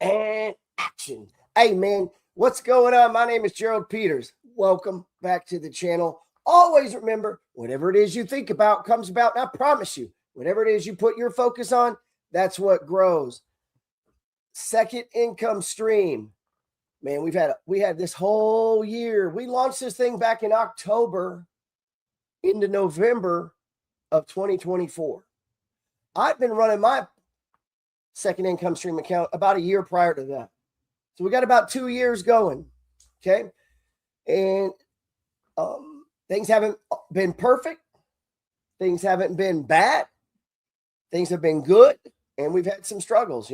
and action. Hey, man, what's going on? My name is Gerald Peters. Welcome back to the channel. Always remember, whatever it is you think about comes about. And I promise you, whatever it is you put your focus on, that's what grows. Second income stream. Man, we had this whole year. We launched this thing back in October into November of 2024. I've been running my second income stream account about a year prior to that. So we got about 2 years going. Okay. And things haven't been perfect. Things haven't been bad. Things have been good. And we've had some struggles,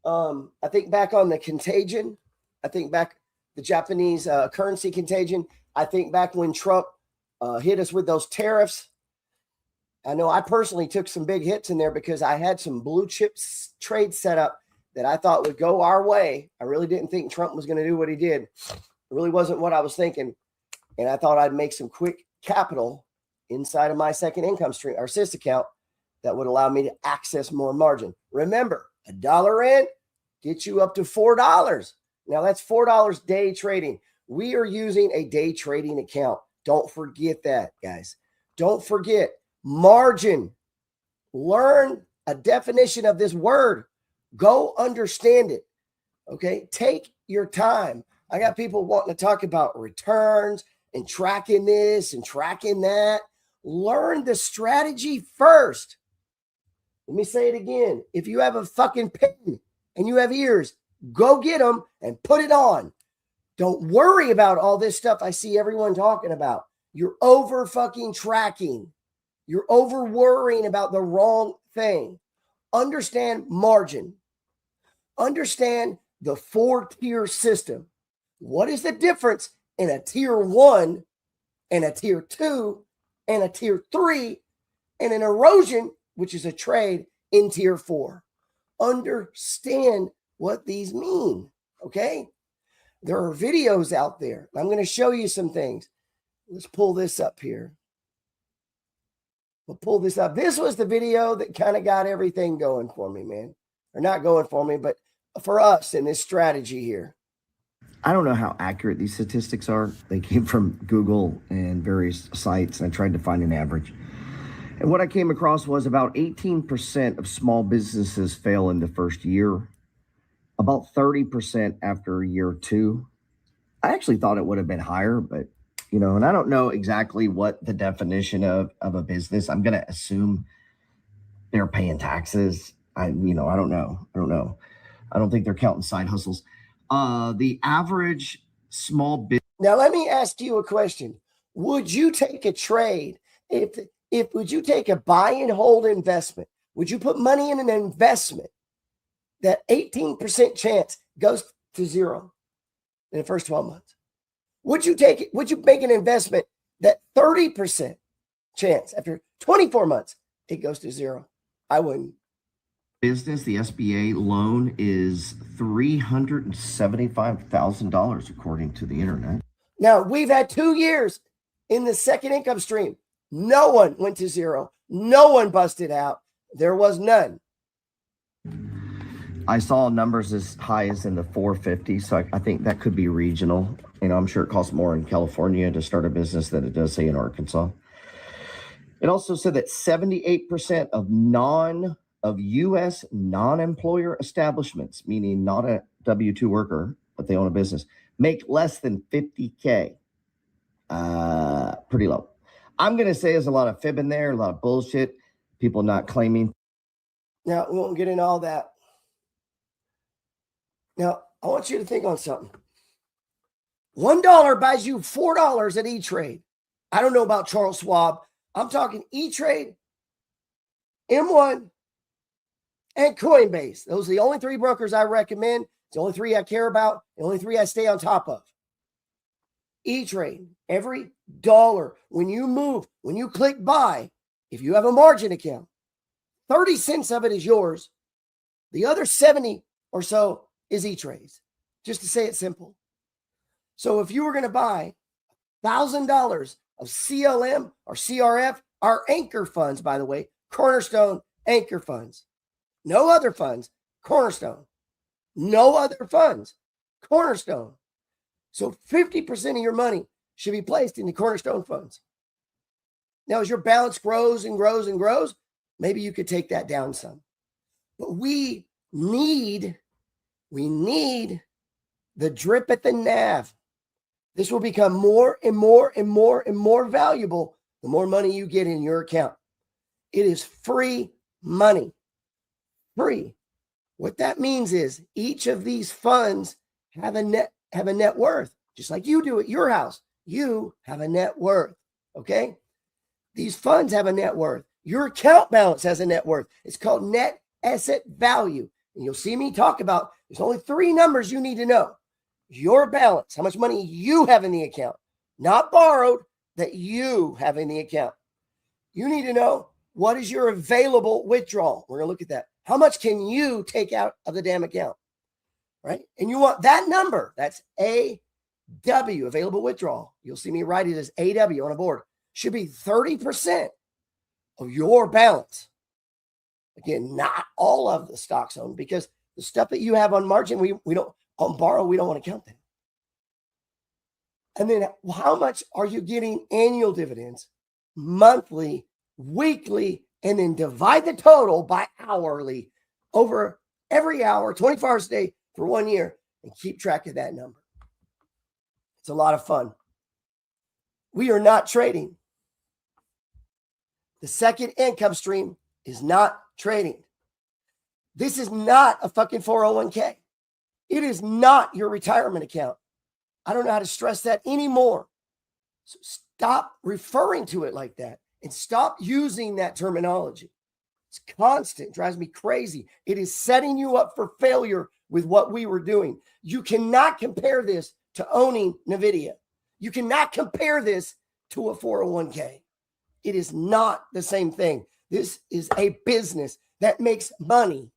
I think back on the contagion. I think back the Japanese currency contagion. I think back when Trump hit us with those tariffs. I know I personally took some big hits in there because I had some blue chip trade set up that I thought would go our way. I really didn't think Trump was going to do what he did. It really wasn't what I was thinking. And I thought I'd make some quick capital inside of my second income stream, our SIS account, that would allow me to access more margin. Remember, $1 in gets you up to $4. Now that's $4 day trading. We are using a day trading account. Don't forget that, guys. Don't forget margin. Learn a definition of this word. Go understand it. Okay. Take your time. I got people wanting to talk about returns and tracking this and tracking that. Learn the strategy first. Let me say it again. If you have a fucking pen and you have ears, go get them and put it on. Don't worry about all this stuff I see everyone talking about. You're over fucking tracking. You're over worrying about the wrong thing. Understand margin. Understand the 4-tier system. What is the difference in a tier 1 and a tier 2 and a tier 3 and an erosion, which is a trade, in tier 4? Understand what these mean, okay? There are videos out there. I'm going to show you some things. Let's pull this up here. We'll pull this up. This was the video that kind of got everything going for me, man. Or not going for me, but for us in this strategy here. I don't know how accurate these statistics are. They came from Google and various sites, and I tried to find an average. And what I came across was about 18% of small businesses fail in the first year, about 30% after year 2. I actually thought it would have been higher, but and I don't know exactly what the definition of a business. I'm going to assume they're paying taxes. I don't know. I don't think they're counting side hustles. The average small business. Now, let me ask you a question. Would you take a trade would you take a buy and hold investment? Would you put money in an investment that 18% chance goes to zero in the first 12 months? Would you take it? Would you make an investment that 30% chance after 24 months it goes to zero? I wouldn't. Business, the SBA loan is $375,000 according to the internet. Now, we've had 2 years in the second income stream. No one went to zero. No one busted out. There was none. I saw numbers as high as in the 450, so I think that could be regional. I'm sure it costs more in California to start a business than it does, say, in Arkansas. It also said that 78% of U.S. non-employer establishments, meaning not a W-2 worker, but they own a business, make less than $50K. Pretty low. I'm going to say there's a lot of fib in there, a lot of bullshit, people not claiming. Now, we won't get into all that. Now, I want you to think on something. $1 buys you $4 at E-Trade. I don't know about Charles Schwab. I'm talking E-Trade, M1, and Coinbase. Those are the only 3 brokers I recommend. It's the only 3 I care about. The only 3 I stay on top of. E-Trade, every dollar, when you move, when you click buy, if you have a margin account, 30 cents of it is yours. The other 70 or so is E-Trade's, just to say it simple. So if you were going to buy $1,000 of CLM or CRF, our anchor funds, by the way, Cornerstone anchor funds, no other funds, Cornerstone. No other funds. Cornerstone. So 50% of your money should be placed in the Cornerstone funds. Now, as your balance grows and grows and grows, maybe you could take that down some. But we need the drip at the nav. This will become more and more and more and more valuable the more money you get in your account. It is free money. Free. What that means is each of these funds have a net worth, just like you do at your house. You have a net worth, okay? These funds have a net worth. Your account balance has a net worth. It's called net asset value. And you'll see me talk about, there's only 3 numbers you need to know. Your balance, how much money you have in the account, not borrowed, that you have in the account. You need to know what is your available withdrawal. We're going to look at that. How much can you take out of the damn account, right? And you want that number. That's AW, available withdrawal. You'll see me write it as AW on a board. Should be 30% of your balance. Again, not all of the stocks owned, because the stuff that you have on margin, we don't, on borrow, we don't want to count that. And then how much are you getting annual dividends, monthly, weekly, and then divide the total by hourly over every hour, 24 hours a day for 1 year, and keep track of that number. It's a lot of fun. We are not trading. The second income stream is not trading. This is not a fucking 401k. It is not your retirement account. I don't know how to stress that anymore. So stop referring to it like that and stop using that terminology. It's constant. It drives me crazy. It is setting you up for failure with what we were doing. You cannot compare this to owning NVIDIA. You cannot compare this to a 401k. It is not the same thing. This is a business that makes money,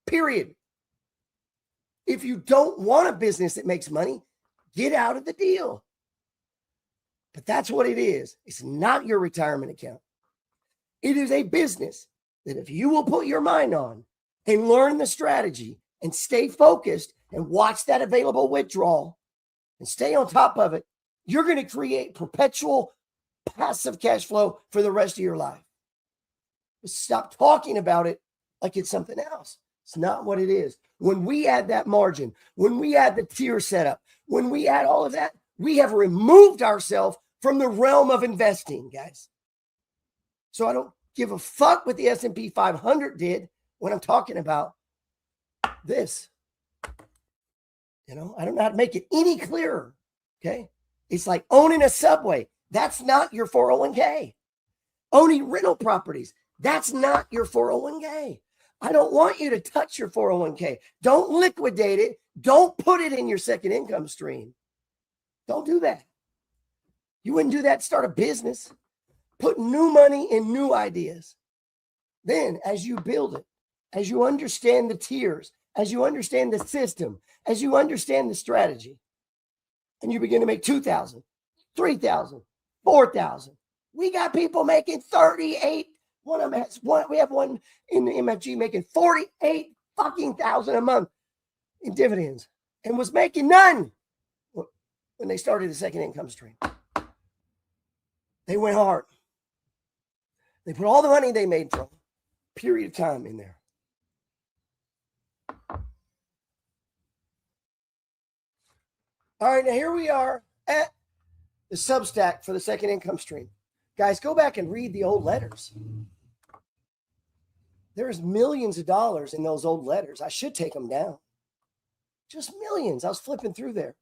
period. If you don't want a business that makes money, get out of the deal. But that's what it is. It's not your retirement account. It is a business that if you will put your mind on and learn the strategy and stay focused and watch that available withdrawal and stay on top of it, you're going to create perpetual passive cash flow for the rest of your life. But stop talking about it like it's something else. It's not what it is. When we add that margin, when we add the tier setup, when we add all of that, we have removed ourselves from the realm of investing, guys. So I don't give a fuck what the S&P 500 did when I'm talking about this. You know, I don't know how to make it any clearer, okay? It's like owning a Subway. That's not your 401k. Owning rental properties. That's not your 401k. I don't want you to touch your 401k. Don't liquidate it. Don't put it in your second income stream. Don't do that. You wouldn't do that to start a business. Put new money in new ideas. Then, as you build it, as you understand the tiers, as you understand the system, as you understand the strategy, and you begin to make 2,000, 3,000, 4,000. We got people making 38. One of them has one. We have one in the MFG making 48 fucking thousand a month in dividends, and was making none when they started the second income stream. They went hard. They put all the money they made from a period of time in there. All right, now here we are at the Substack for the second income stream. Guys, go back and read the old letters. There's millions of dollars in those old letters. I should take them down. Just millions. I was flipping through there.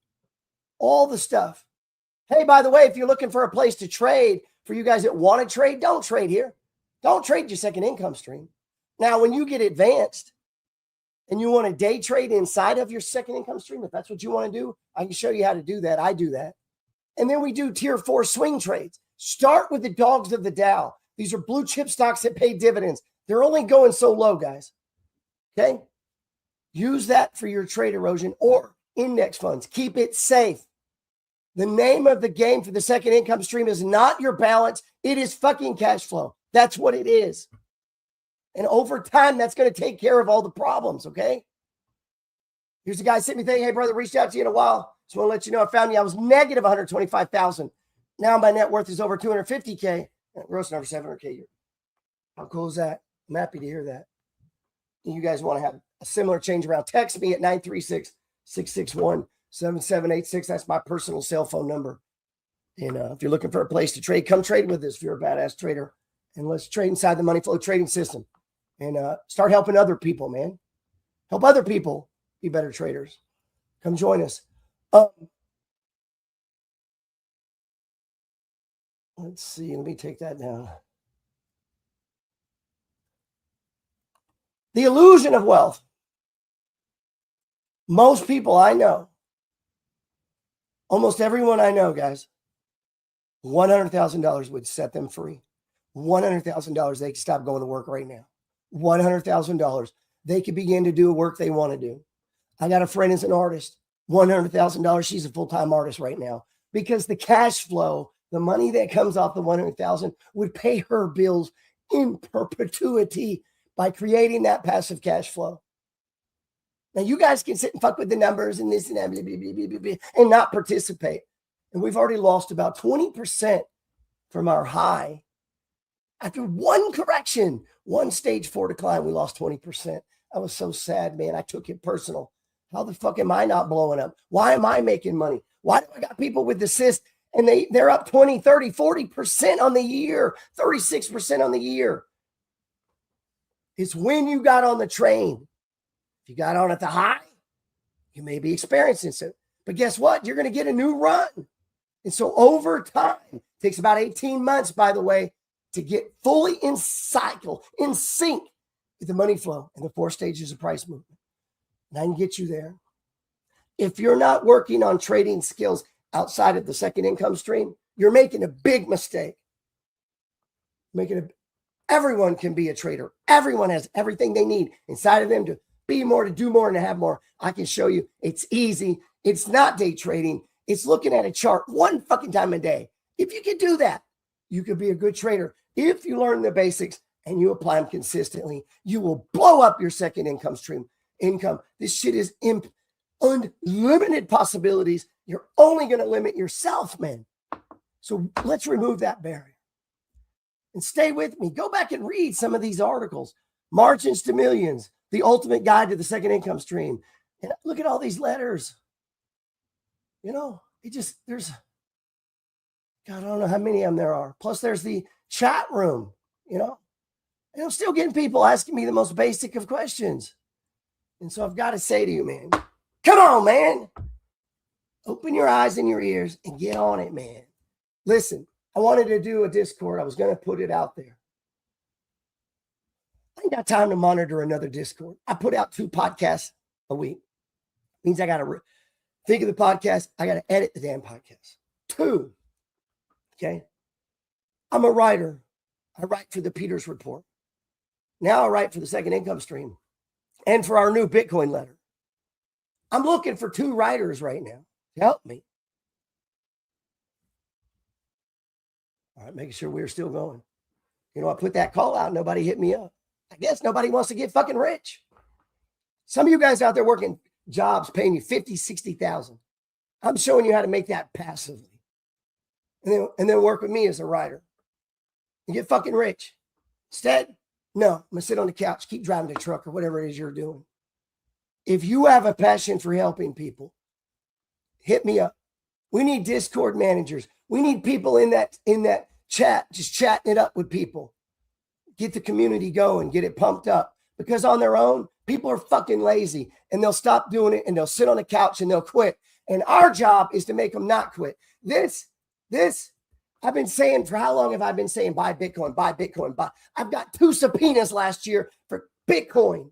All the stuff. Hey, by the way, if you're looking for a place to trade, for you guys that want to trade, don't trade here. Don't trade your second income stream. Now, when you get advanced and you want to day trade inside of your second income stream, if that's what you want to do, I can show you how to do that. I do that. And then we do tier 4 swing trades. Start with the dogs of the Dow. These are blue chip stocks that pay dividends. They're only going so low, guys. Okay? Use that for your trade erosion or index funds. Keep it safe. The name of the game for the second income stream is not your balance. It is fucking cash flow. That's what it is. And over time, that's going to take care of all the problems, okay? Here's a guy sent me thinking, hey, brother, reached out to you in a while. Just want to let you know I found you. I was negative 125,000. Now my net worth is over 250K. Gross over 700K a year. How cool is that? I'm happy to hear that. You guys want to have a similar change around, text me at 936-661-7786. That's my personal cell phone number. And if you're looking for a place to trade, come trade with us if you're a badass trader. And let's trade inside the money flow trading system. And start helping other people, man. Help other people be better traders. Come join us. Let's see. Let me take that down. The illusion of wealth. Most people I know, almost everyone I know, guys, $100,000 would set them free. $100,000, they could stop going to work right now. $100,000, they could begin to do work they want to do. I got a friend who's an artist, $100,000. She's a full-time artist right now because the cash flow, the money that comes off the $100,000 would pay her bills in perpetuity by creating that passive cash flow. Now, you guys can sit and fuck with the numbers and this and that, blah, blah, blah, blah, blah, and not participate. And we've already lost about 20% from our high. After one correction, one stage 4 decline, we lost 20%. I was so sad, man. I took it personal. How the fuck am I not blowing up? Why am I making money? Why do I got people with the cyst and they're up 20, 30, 40% on the year, 36% on the year? It's when you got on the train. If you got on at the high, you may be experiencing it. But guess what? You're going to get a new run. And so over time, it takes about 18 months, by the way, to get fully in cycle, in sync with the money flow and the 4 stages of price movement. And I can get you there. If you're not working on trading skills outside of the second income stream, you're making a big mistake. Everyone can be a trader. Everyone has everything they need inside of them to be more, to do more, and to have more. I can show you. It's easy. It's not day trading. It's looking at a chart one fucking time a day. If you can do that, you could be a good trader. If you learn the basics and you apply them consistently, you will blow up your second income stream. This shit is unlimited possibilities. You're only going to limit yourself, man. So let's remove that barrier. And stay with me. Go back and read some of these articles. Margins to Millions, the ultimate guide to the second income stream. And look at all these letters. You know, there's, God, I don't know how many of them there are. Plus there's the chat room, you know. And I'm still getting people asking me the most basic of questions. And so I've got to say to you, man, come on, man. Open your eyes and your ears and get on it, man. Listen, I wanted to do a Discord. I was going to put it out there. I ain't got time to monitor another Discord. I put out 2 podcasts a week. Means I got to think of the podcast. I got to edit the damn podcast. 2. Okay. I'm a writer. I write for the Peters Report. Now I write for the second income stream and for our new Bitcoin letter. I'm looking for 2 writers right now to help me. All right, making sure we're still going. You know, I put that call out. Nobody hit me up. I guess nobody wants to get fucking rich. Some of you guys out there working jobs paying you 50, 60,000. I'm showing you how to make that passively. And then work with me as a writer and get fucking rich. Instead, no, I'm going to sit on the couch, keep driving the truck or whatever it is you're doing. If you have a passion for helping people, hit me up. We need Discord managers. We need people in that chat, just chatting it up with people. Get the community going, get it pumped up. Because on their own, people are fucking lazy and they'll stop doing it and they'll sit on the couch and they'll quit. And our job is to make them not quit. This, I've been saying, for how long have I been saying buy Bitcoin, buy Bitcoin, buy? I've got 2 subpoenas last year for Bitcoin.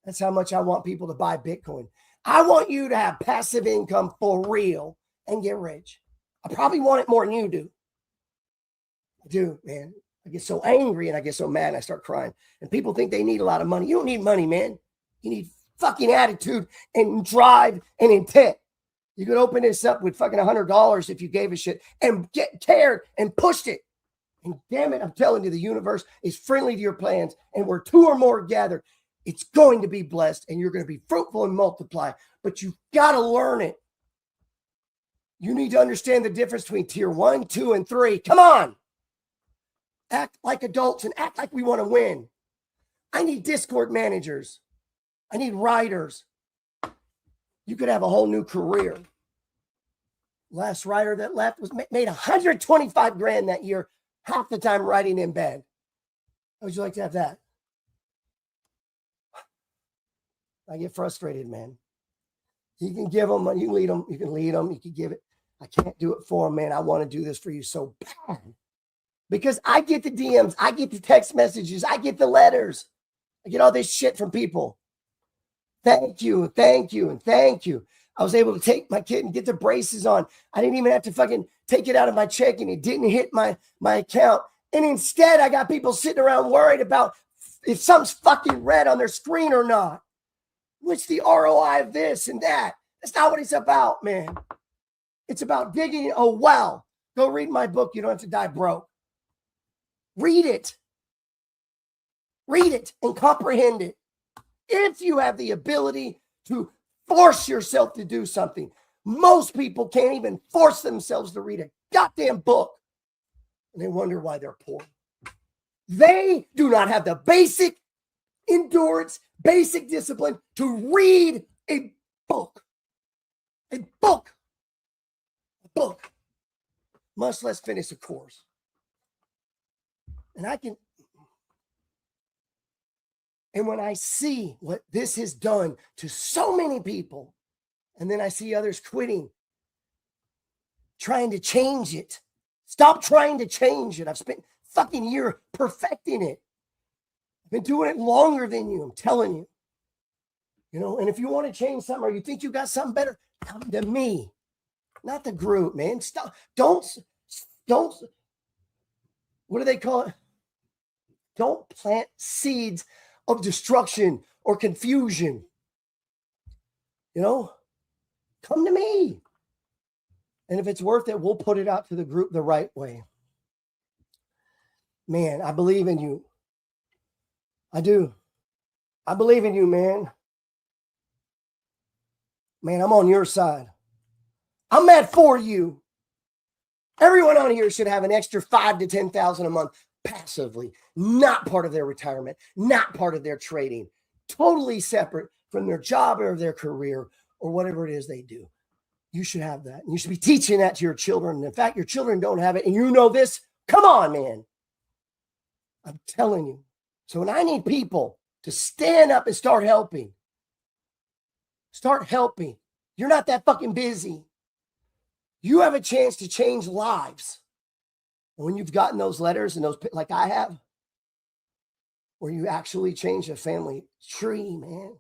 That's how much I want people to buy Bitcoin. I want you to have passive income for real and get rich. I probably want it more than you do. I do, man. I get so angry and I get so mad and I start crying. And people think they need a lot of money. You don't need money, man. You need fucking attitude and drive and intent. You could open this up with fucking $100 if you gave a shit and cared and pushed it. And damn it, I'm telling you, the universe is friendly to your plans. And where 2 or more gathered, It's going to be blessed and you're going to be fruitful and multiply, but you've got to learn it. You need to understand the difference between tier 1, 2, and 3. Come on. Act like adults and act like we want to win. I need Discord managers. I need writers. You could have a whole new career. Last writer that left made 125 grand that year, half the time writing in bed. How would you like to have that? I get frustrated, man. You can give them, you can lead them, you can lead them, you can give it. I can't do it for them, man. I want to do this for you so bad. Because I get the DMs, I get the text messages, I get the letters. I get all this shit from people. Thank you, thank you, and thank you. I was able to take my kid and get the braces on. I didn't even have to fucking take it out of my checking. It didn't hit my account. And instead, I got people sitting around worried about if something's fucking red on their screen or not. What's the ROI of this and that? That's not what it's about, man. It's about digging a well. Go read my book. You don't have to die broke. Read it. Read it and comprehend it. If you have the ability to force yourself to do something, most people can't even force themselves to read a goddamn book. And they wonder why they're poor. They do not have the basic endurance, basic discipline to read a book. A book. A book. Much less finish a course. And when I see what this has done to so many people, and then I see others quitting, trying to change it. Stop trying to change it. I've spent fucking year perfecting it. I've been doing it longer than you, I'm telling you. You know, and if you want to change something or you think you got something better, come to me. Not the group, man. Stop. Don't, what do they call it? Don't plant seeds of destruction or confusion. You know, come to me. And if it's worth it, we'll put it out to the group the right way. Man, I believe in you. I do. I believe in you, man. Man, I'm on your side. I'm mad for you. Everyone on here should have an extra $5,000 to $10,000 a month passively, not part of their retirement, not part of their trading, totally separate from their job or their career or whatever it is they do. You should have that. And you should be teaching that to your children. And in fact, your children don't have it. And you know this. Come on, man. I'm telling you. So when I need people to stand up and start helping, You're not that fucking busy. You have a chance to change lives. And when you've gotten those letters and those, like I have, where you actually change a family tree, man,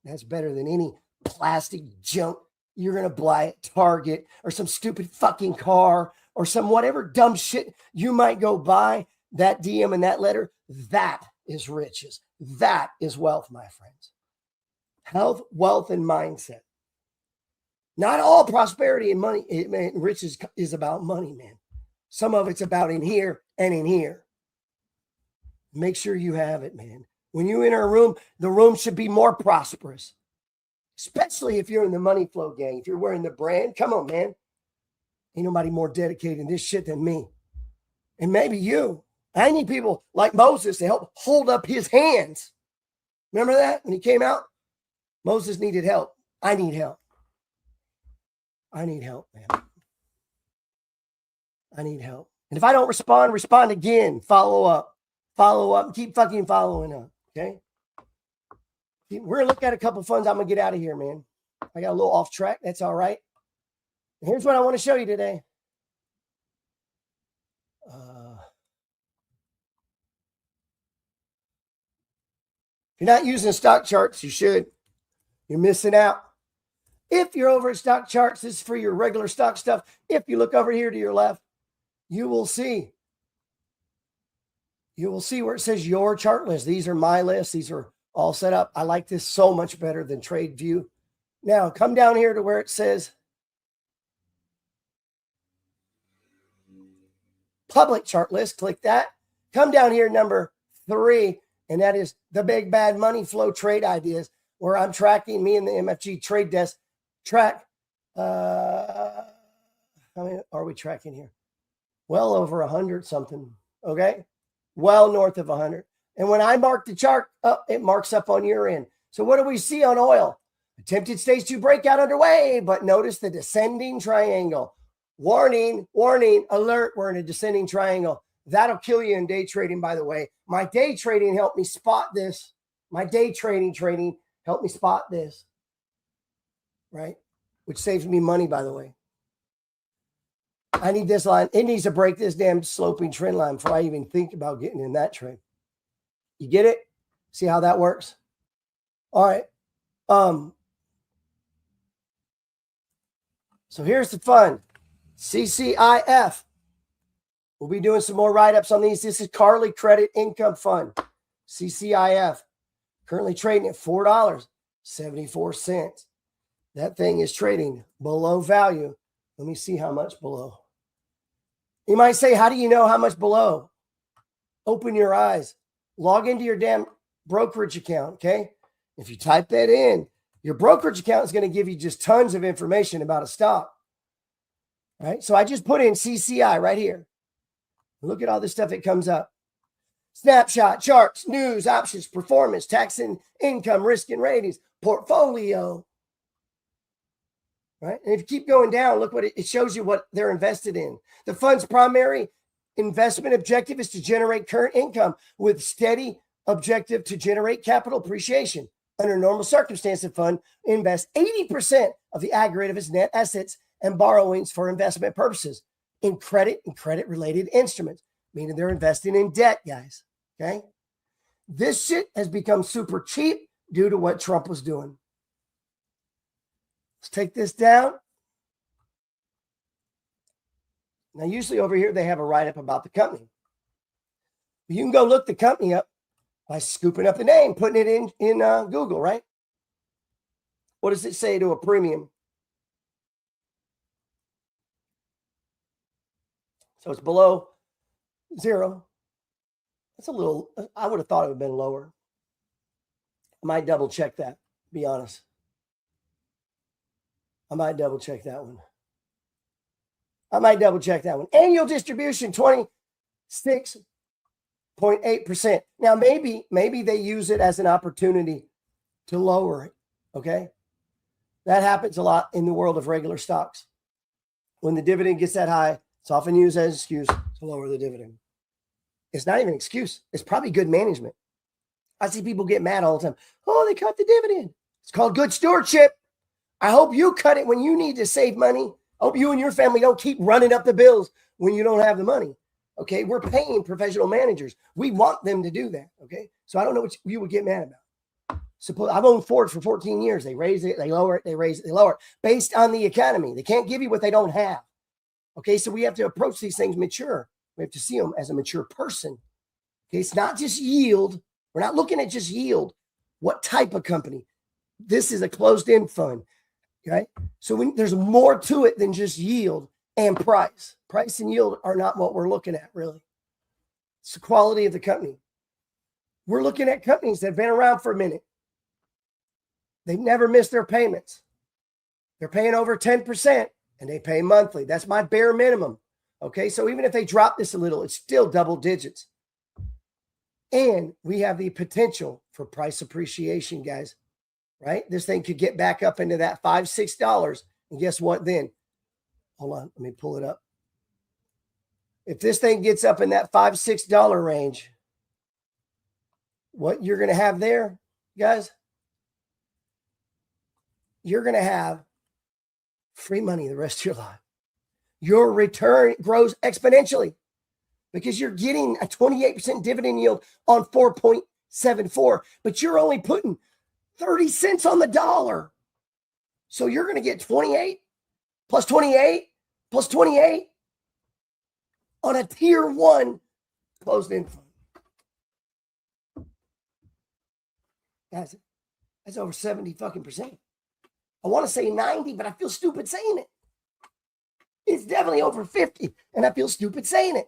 that's better than any plastic junk you're going to buy at Target or some stupid fucking car or some whatever dumb shit you might go buy. That DM and that letter, that is riches. That is wealth, my friends. Health, wealth, and mindset. Not all prosperity and money, riches is about money, man. Some of it's about in here and in here. Make sure you have it, man. When you enter a room, the room should be more prosperous. Especially if you're in the money flow gang. If you're wearing the brand, come on, man. Ain't nobody more dedicated in this shit than me. And maybe you. I need people like Moses to help hold up his hands. Remember that when he came out? Moses needed help. I need help. I need help, man. I need help. And if I don't respond again. Follow up, and keep fucking following up. Okay. We're going to look at a couple funds. I'm going to get out of here, man. I got a little off track. That's all right. And here's what I want to show you today. If you're not using stock charts, you should. You're missing out. If you're over at stock charts, this is for your regular stock stuff. If you look over here to your left, you will see where it says your chart list. These are my lists. These are all set up. I like this so much better than TradeView. Now come down here to where it says public chart list. Click that. Come down here, number 3. and that is the big bad money flow trade ideas, where I'm tracking, me and the MFG trade desk track. How many are we tracking here? Well over 100 something. Okay. Well north of 100. And when I mark the chart up, it marks up on your end. So what do we see on oil? Attempted stage 2 breakout underway, but notice the descending triangle. Warning, warning, alert, we're in a descending triangle. That'll kill you in day trading, by the way. My day trading helped me spot this. My day trading helped me spot this, right? Which saves me money, by the way. I need this line. It needs to break this damn sloping trend line before I even think about getting in that trade. You get it? See how that works? All right. So here's the fun. CCIF. We'll be doing some more write-ups on these. This is Carly Credit Income Fund. CCIF. Currently trading at $4.74. That thing is trading below value. Let me see how much below. You might say, how do you know how much below? Open your eyes. Log into your damn brokerage account, okay? If you type that in, your brokerage account is going to give you just tons of information about a stock, right? So I just put in CCI right here. Look at all this stuff that comes up. Snapshot, charts, news, options, performance, tax and income, risk and ratings, portfolio, right? And if you keep going down, look what it shows you what they're invested in. The fund's primary investment objective is to generate current income with steady objective to generate capital appreciation. Under normal circumstances, the fund invests 80% of the aggregate of its net assets and borrowings for investment purposes in credit and credit-related instruments, meaning they're investing in debt, guys, okay? This shit has become super cheap due to what Trump was doing. Let's take this down. Now, usually over here, they have a write-up about the company. You can go look the company up by scooping up the name, putting it in Google, right? What does it say to a premium? So it's below 0. That's a little, I would have thought it would have been lower. I might double check that, be honest. I might double check that one. Annual distribution, 26.8%. Now, maybe they use it as an opportunity to lower it, okay? That happens a lot in the world of regular stocks. When the dividend gets that high, it's often used as an excuse to lower the dividend. It's not even an excuse. It's probably good management. I see people get mad all the time. Oh, they cut the dividend. It's called good stewardship. I hope you cut it when you need to save money. I hope you and your family don't keep running up the bills when you don't have the money. Okay, we're paying professional managers. We want them to do that. Okay, so I don't know what you would get mad about. Suppose I've owned Ford for 14 years. They raise it, they lower it, they raise it, they lower it, based on the economy. They can't give you what they don't have. Okay, so we have to approach these things mature. We have to see them as a mature person. Okay, it's not just yield. We're not looking at just yield. What type of company? This is a closed-end fund. Okay, so there's more to it than just yield and price. Price and yield are not what we're looking at, really. It's the quality of the company. We're looking at companies that have been around for a minute. They've never missed their payments. They're paying over 10%, and they pay monthly. That's my bare minimum. Okay, so even if they drop this a little, it's still double digits. And we have the potential for price appreciation, guys. Right? This thing could get back up into that $5, $6. And guess what then? Hold on. Let me pull it up. If this thing gets up in that $5, $6 range, what you're going to have there, guys, you're going to have free money the rest of your life. Your return grows exponentially because you're getting a 28% dividend yield on 4.74, but you're only putting 30 cents on the dollar. So you're going to get 28 plus 28 plus 28 on a tier 1 closed-end fund. Guys, that's over 70 fucking percent. I want to say 90, but I feel stupid saying it. It's definitely over 50, and I feel stupid saying it.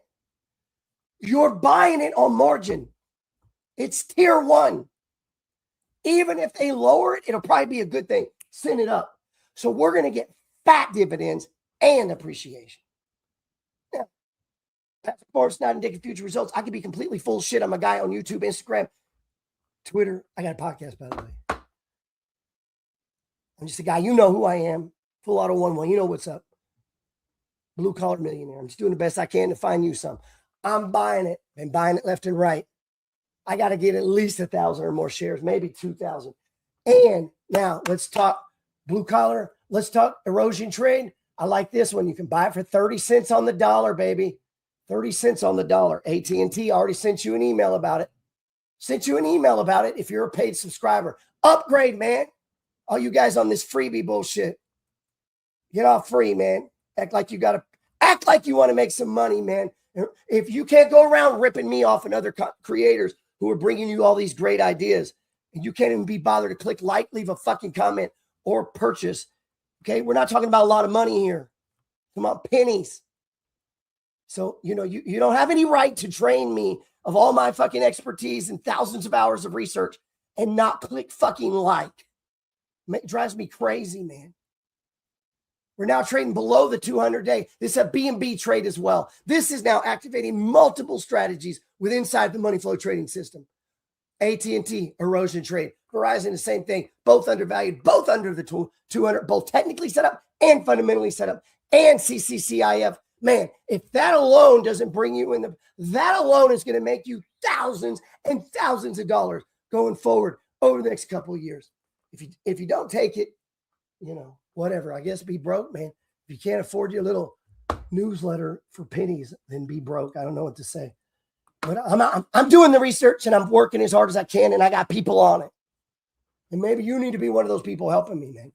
You're buying it on margin. It's tier 1. Even if they lower it, it'll probably be a good thing. Send it up. So we're going to get fat dividends and appreciation. Now, past performance not indicative of future results. I could be completely full of shit. I'm a guy on YouTube, Instagram, Twitter. I got a podcast, by the way. I'm just a guy. You know who I am. fullauto11. You know what's up. Blue collar millionaire. I'm just doing the best I can to find you some. I'm buying it. Been buying it left and right. I got to get at least 1,000 or more shares, maybe 2,000. And now let's talk blue collar. Let's talk erosion trade. I like this one. You can buy it for 30 cents on the dollar, baby. 30 cents on the dollar. AT&T already sent you an email about it. Sent you an email about it if you're a paid subscriber. Upgrade, man. All you guys on this freebie bullshit. Get off free, man. Act like you want to make some money, man. If you can't go around ripping me off and other creators who are bringing you all these great ideas, and you can't even be bothered to click like, leave a fucking comment, or purchase. Okay, we're not talking about a lot of money here. Come on, pennies. So, you don't have any right to drain me of all my fucking expertise and thousands of hours of research and not click fucking like. It drives me crazy, man. We're now trading below the 200-day. This is a B&B trade as well. This is now activating multiple strategies inside the money flow trading system. AT&T, erosion trade. Verizon, the same thing. Both undervalued, both under the 200, both technically set up and fundamentally set up. And CCIF. Man, if that alone doesn't bring you in that alone is going to make you thousands and thousands of dollars going forward over the next couple of years. If you don't take it, whatever. I guess be broke, man. If you can't afford your little newsletter for pennies, then be broke. I don't know what to say. But I'm doing the research and I'm working as hard as I can, and I got people on it. And maybe you need to be one of those people helping me, man.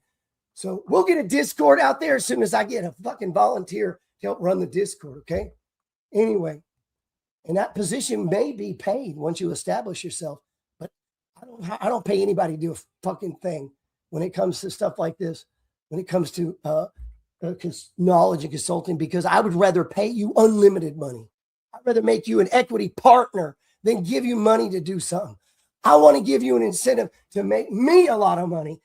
So we'll get a Discord out there as soon as I get a fucking volunteer to help run the Discord, okay? Anyway, and that position may be paid once you establish yourself, but I don't pay anybody to do a fucking thing when it comes to stuff like this, when it comes to knowledge and consulting, because I would rather pay you unlimited money. I'd rather make you an equity partner than give you money to do something. I want to give you an incentive to make me a lot of money.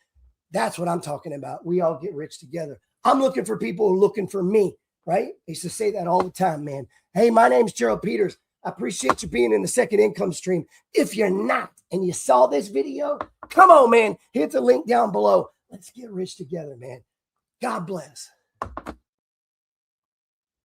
That's what I'm talking about. We all get rich together. I'm looking for people who are looking for me, right? I used to say that all the time, man. Hey, my name's Gerald Peters. I appreciate you being in the second income stream. If you're not and you saw this video, come on, man. Hit the link down below. Let's get rich together, man. God bless.